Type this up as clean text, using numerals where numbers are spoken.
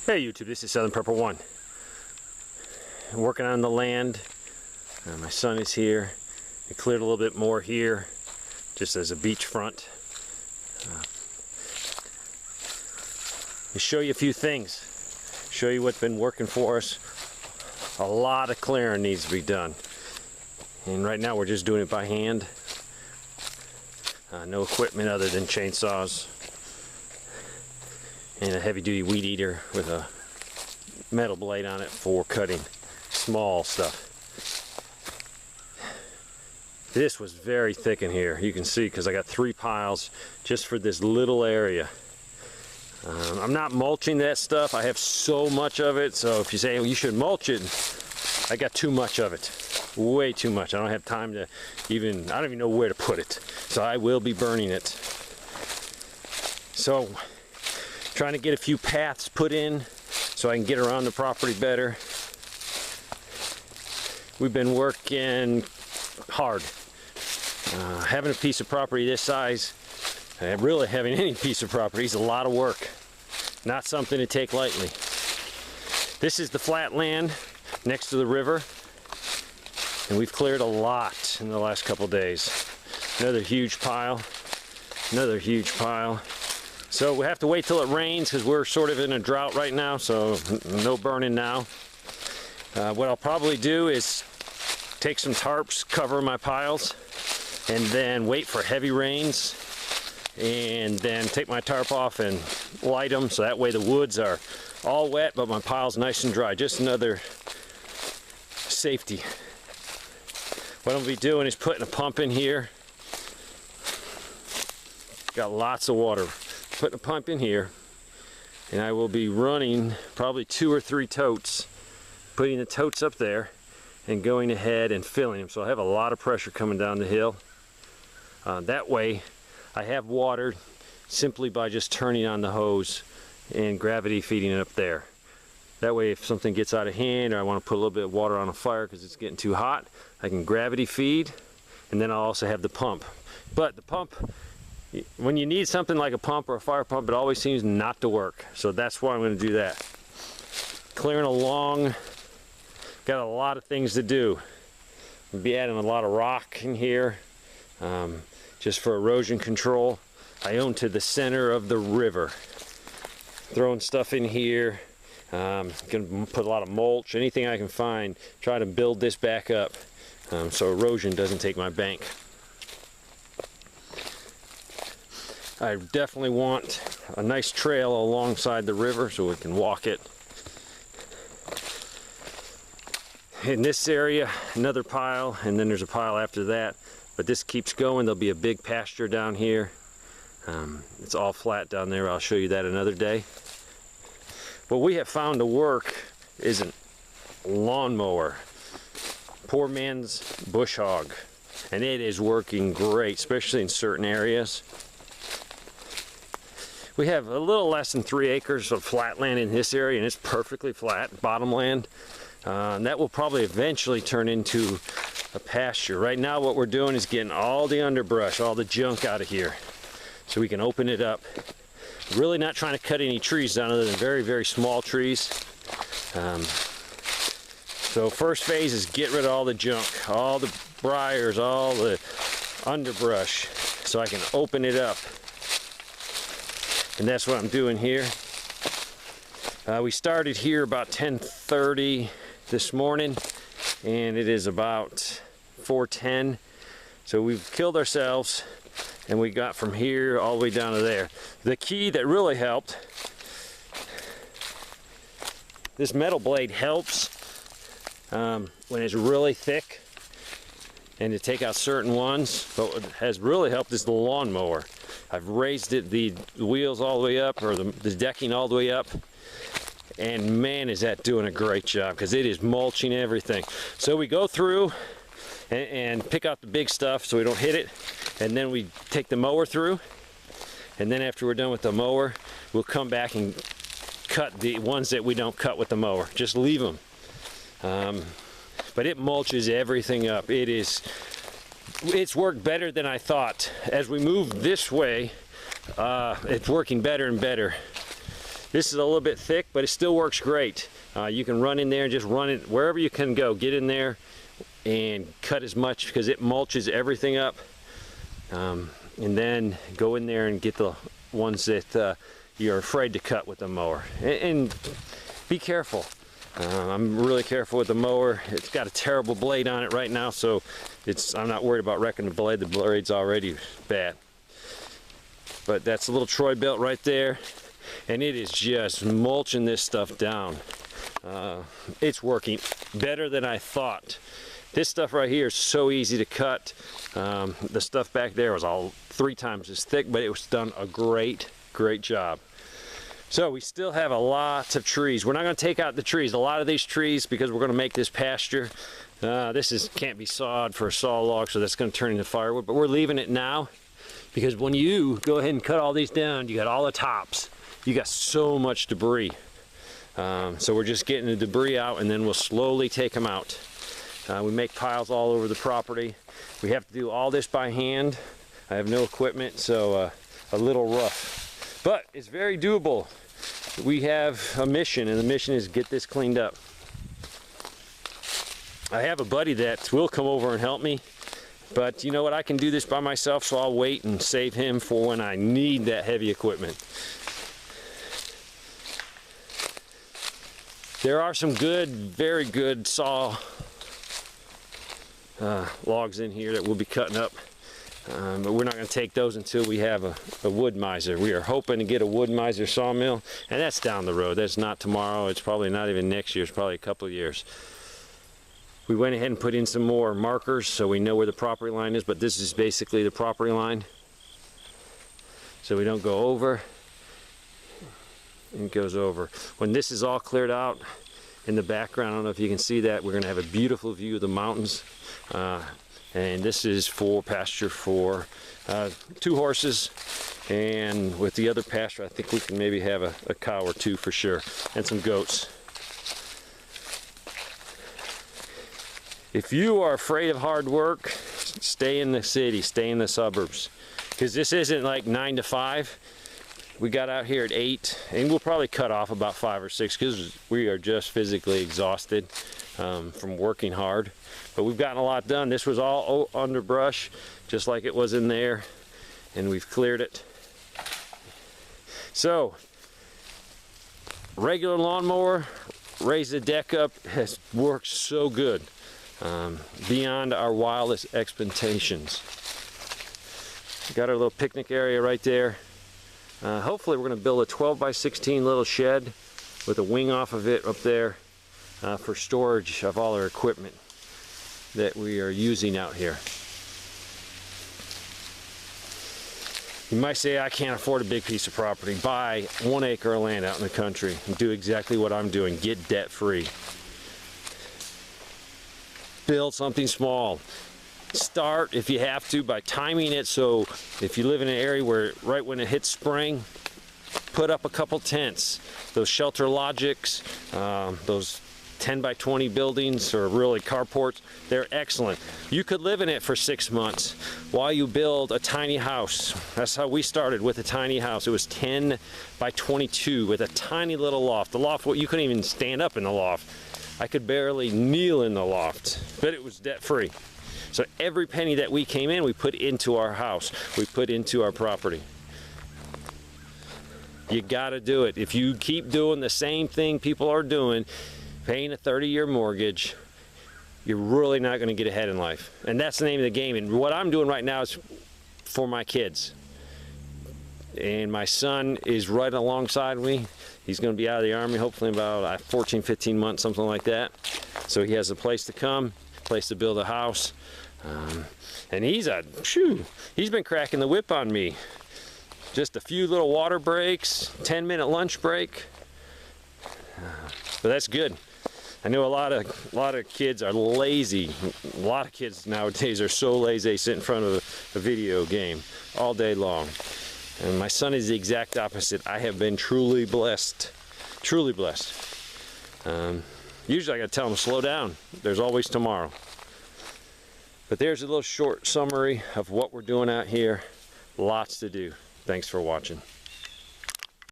Hey YouTube, this is Southern Purple One. I'm working on the land. My son is here. I cleared a little bit more here, just as a beach front. To show you a few things, show you what's been working for us. A lot of clearing needs to be done, and right now we're just doing it by hand. No equipment other than chainsaws and a heavy-duty weed eater with a metal blade on it for cutting small stuff. This was very thick in here. You can see because I got 3 piles just for this little area. I'm not mulching that stuff. I have so much of it, so if you say, well, you should mulch it, I got too much of it. Way too much. I don't have time to I don't even know where to put it. So I will be burning it. So, trying to get a few paths put in so I can get around the property better. We've been working hard. Having a piece of property this size, and really having any piece of property is a lot of work. Not something to take lightly. This is the flat land next to the river, and we've cleared a lot in the last couple days. Another huge pile, another huge pile. So we have to wait till it rains because we're sort of in a drought right now, so no burning now. What I'll probably do is take some tarps, cover my piles, and then wait for heavy rains, and then take my tarp off and light them, so that way the woods are all wet, but my pile's nice and dry. Just another safety. What I'll be doing is putting a pump in here. Got lots of water. Putting a pump in here, and I will be running probably 2 or 3 totes, putting the totes up there and going ahead and filling them. So I have a lot of pressure coming down the hill. That way I have water simply by just turning on the hose and gravity feeding it up there. That way if something gets out of hand or I want to put a little bit of water on a fire because it's getting too hot, I can gravity feed, and then I'll also have the pump. But the pump, when you need something like a pump or a fire pump, it always seems not to work. So that's why I'm going to do that. Clearing along, got a lot of things to do. I'll be adding a lot of rock in here, just for erosion control. I own to the center of the river. Throwing stuff in here. Gonna put a lot of mulch, anything I can find, try to build this back up, so erosion doesn't take my bank. I definitely want a nice trail alongside the river so we can walk it. In this area, another pile, and then there's a pile after that. But this keeps going. There'll be a big pasture down here. It's all flat down there. I'll show you that another day. What we have found to work is a lawnmower. Poor man's bush hog. And it is working great, especially in certain areas. We have a little less than 3 acres of flat land in this area, and it's perfectly flat, bottomland. And that will probably eventually turn into a pasture. Right now what we're doing is getting all the underbrush, all the junk out of here, so we can open it up. Really not trying to cut any trees down other than very, very small trees. So first phase is get rid of all the junk, all the briars, all the underbrush, so I can open it up. And that's what I'm doing here. We started here about 10:30 this morning, and it is about 4:10. So we've killed ourselves, and we got from here all the way down to there. The key that really helped, this metal blade helps when it's really thick and to take out certain ones, but what has really helped is the lawnmower. I've raised it, the wheels all the way up, or the decking all the way up, and man is that doing a great job because it is mulching everything. So we go through and pick out the big stuff so we don't hit it, and then we take the mower through, and then after we're done with the mower, we'll come back and cut the ones that we don't cut with the mower. Just leave them. But it mulches everything up. It's worked better than I thought. As we move this way, it's working better and better. This is a little bit thick, but it still works great. You can run in there and just run it wherever you can go. Get in there and cut as much because it mulches everything up. And then go in there and get the ones that you're afraid to cut with the mower. And be careful. I'm really careful with the mower. It's got a terrible blade on it right now, so I'm not worried about wrecking the blade. The blade's already bad. But that's a little Troy belt right there, and it is just mulching this stuff down. It's working better than I thought. This stuff right here is so easy to cut. The stuff back there was all 3 times as thick, but it was done a great job. So we still have a lot of trees. We're not going to take out the trees. A lot of these trees, because we're going to make this pasture. This can't be sawed for a saw log, so that's going to turn into firewood. But we're leaving it now because when you go ahead and cut all these down, you got all the tops. You got so much debris. So we're just getting the debris out, and then we'll slowly take them out. We make piles all over the property. We have to do all this by hand. I have no equipment, so a little rough. But it's very doable. We have a mission, and the mission is get this cleaned up. I have a buddy that will come over and help me, but you know what? I can do this by myself, so I'll wait and save him for when I need that heavy equipment. There are some good, very good saw logs in here that we'll be cutting up. But we're not going to take those until we have a wood miser. We are hoping to get a wood miser sawmill, and that's down the road. That's not tomorrow. It's probably not even next year. It's probably a couple of years. We went ahead and put in some more markers so we know where the property line is, but this is basically the property line. So we don't go over. It goes over. When this is all cleared out in the background, I don't know if you can see that, we're going to have a beautiful view of the mountains. And this is for pasture for 2 horses, and with the other pasture I think we can maybe have a cow or 2 for sure, and some goats. If you are afraid of hard work, stay in the city, stay in the suburbs, because this isn't like 9 to 5. We got out here at 8, and we'll probably cut off about 5 or 6 because we are just physically exhausted from working hard. But we've gotten a lot done. This was all underbrush, just like it was in there, and we've cleared it. So, regular lawnmower, raise the deck up, has worked so good, beyond our wildest expectations. Got our little picnic area right there. Hopefully we're going to build a 12 by 16 little shed with a wing off of it up there for storage of all our equipment that we are using out here. You might say, I can't afford a big piece of property. Buy 1 acre of land out in the country and do exactly what I'm doing. Get debt free. Build something small. Start, if you have to, by timing it, so if you live in an area where right when it hits spring, put up a couple tents. Those shelter logics, those 10 by 20 buildings, or really carports, they're excellent. You could live in it for 6 months while you build a tiny house. That's how we started, with a tiny house. It was 10 by 22 with a tiny little loft. The loft, you couldn't even stand up in the loft. I could barely kneel in the loft, but it was debt free. So every penny that we came in, we put into our house. We put into our property. You gotta do it. If you keep doing the same thing people are doing, paying a 30-year mortgage, you're really not gonna get ahead in life. And that's the name of the game. And what I'm doing right now is for my kids. And my son is right alongside me. He's gonna be out of the Army hopefully in about 14, 15 months, something like that. So he has a place to come, place to build a house. And he's been cracking the whip on me. Just a few little water breaks, 10-minute lunch break. But that's good. I know a lot of kids are lazy. A lot of kids nowadays are so lazy they sit in front of a video game all day long. And my son is the exact opposite. I have been truly blessed. Truly blessed. Usually I gotta tell him, slow down. There's always tomorrow. But there's a little short summary of what we're doing out here. Lots to do. Thanks for watching.